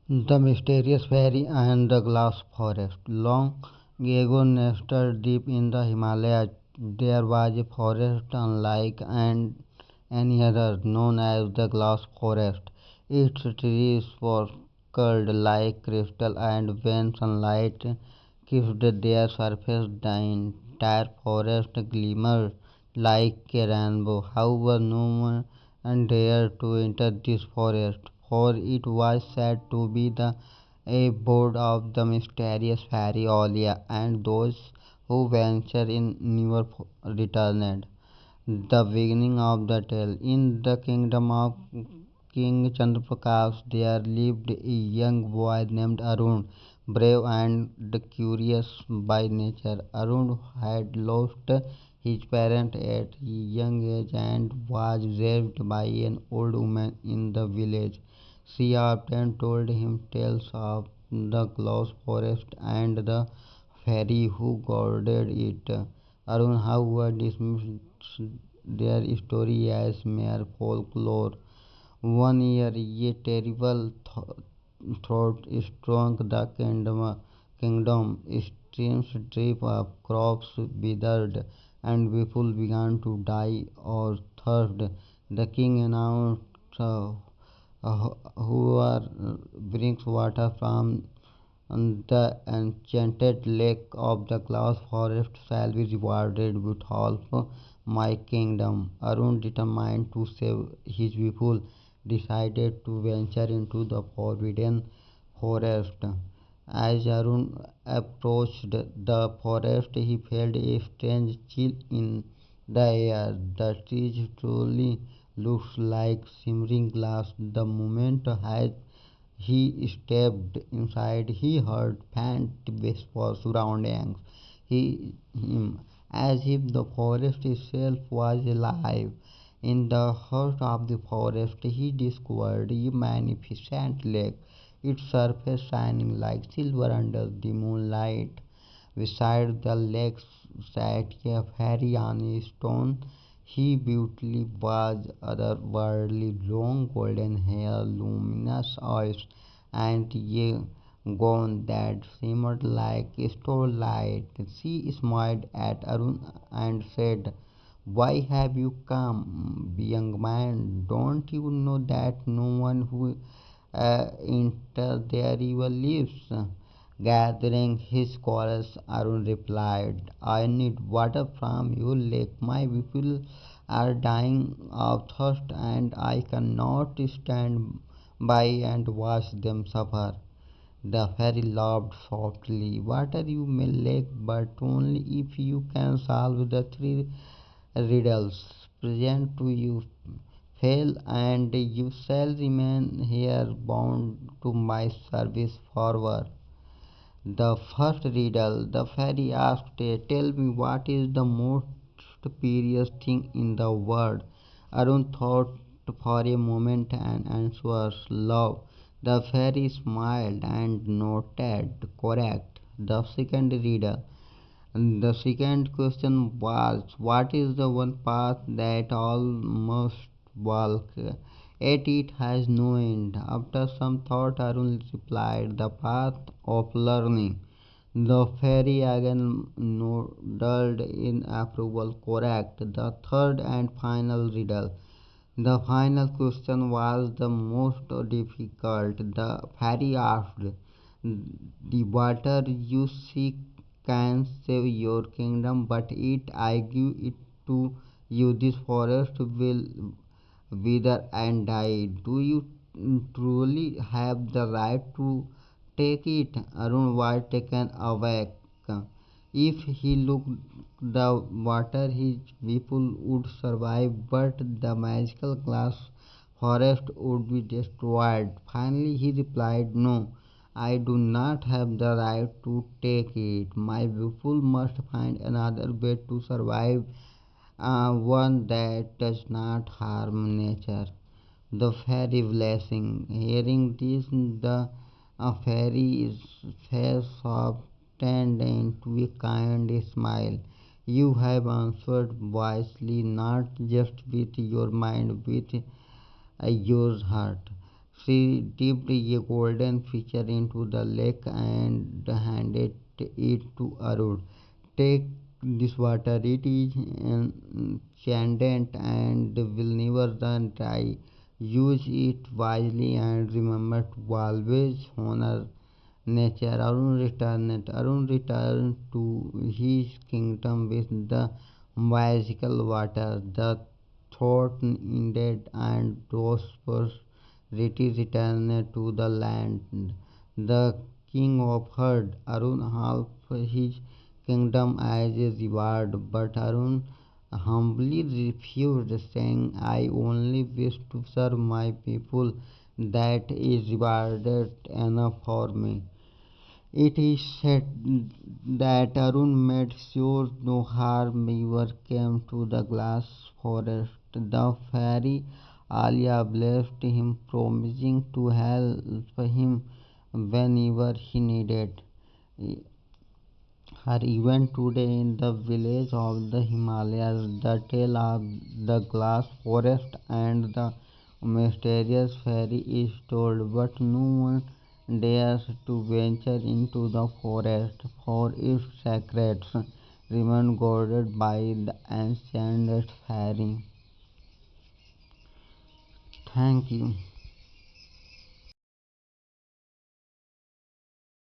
The mysterious fairy and the glass forest. Long ago, nestled deep in the Himalayas, there was a forest unlike any other, known as the glass forest. Its trees were curled like crystal, and when sunlight kissed their surface, the entire forest glimmered like a rainbow. However, no one dared to enter this forest, for it was said to be the abode of the mysterious fairy Aliya, and those who ventured in never returned. The beginning of the tale. In the kingdom of King Chandraprakash, there lived a young boy named Arun, brave and curious by nature. Arun had lost his parents at a young age and was raised by an old woman in the village. She often told him tales of the close forest and the fairy who guarded it. Arun, however, dismissed their story as mere folklore. One year, a terrible thought struck the kingdom. Streams dried up, crops withered, and people began to die or thirst. The king announced, whoever brings water from the enchanted lake of the glass forest shall be rewarded with half my kingdom. Arun, determined to save his people, decided to venture into the forbidden forest. As Arun approached the forest, he felt a strange chill in the air. The trees truly looked like shimmering glass. The moment as he stepped inside, he heard faint whispers surrounding him, as if the forest itself was alive. In the heart of the forest, he discovered a magnificent lake, its surface shining like silver under the moonlight. Beside the lake sat a fairy on a stone. He beautifully was otherworldly, long golden hair, luminous eyes, and a gown that shimmered like starlight. She smiled at Arun and said, "Why have you come, young man? Don't you know that no one who enters there ever leaves?" Gathering his chorus, Arun replied, "I need water from your lake. My people are dying of thirst, and I cannot stand by and watch them suffer." The fairy laughed softly. "Water you may lack, but only if you can solve the three riddles present to you. Fail, and you shall remain here bound to my service forever." The first riddle, the fairy asked, "Tell me, what is the most precious thing in the world?" Arun thought for a moment and answered, "Love." The fairy smiled and nodded, "Correct." The second question was, "What is the one path that all must walk, yet it has no end?" After some thought, Arun replied, "The path of learning." The fairy again nodded in approval. "Correct." The third and final riddle. The final question was the most difficult. The fairy asked, "The water you seek can save your kingdom, but I give it to you. This forest will wither and die. Do you truly have the right to take it?" Arun was taken aback. If he looked the water, his people would survive, but the magical glass forest would be destroyed. Finally, he replied, "No, I do not have the right to take it. My people must find another way to survive, one that does not harm nature." The fairy blessing. Hearing this, the fairy's face softened into a kind smile. "You have answered wisely, not just with your mind, with your heart. She dipped a golden fisher into the lake and handed it to Arun. Take this water, it is enchanted and will never run dry. Use it wisely and remember to always honor nature. Arun returned to his kingdom with the magical water. The thought ended and prosperity returned to the land. The king offered Arun half his kingdom as a reward, but Arun humbly refused, saying, I only wish to serve my people. That is rewarded enough for me. It is said that Arun made sure no harm ever came to the glass forest. The fairy Aliya blessed him, promising to help him whenever he needed her. Even today, in the village of the Himalayas, the tale of the glass forest and the mysterious fairy is told, but no one dares to venture into the forest, for its secrets remain guarded by the ancient fairy. Thank you.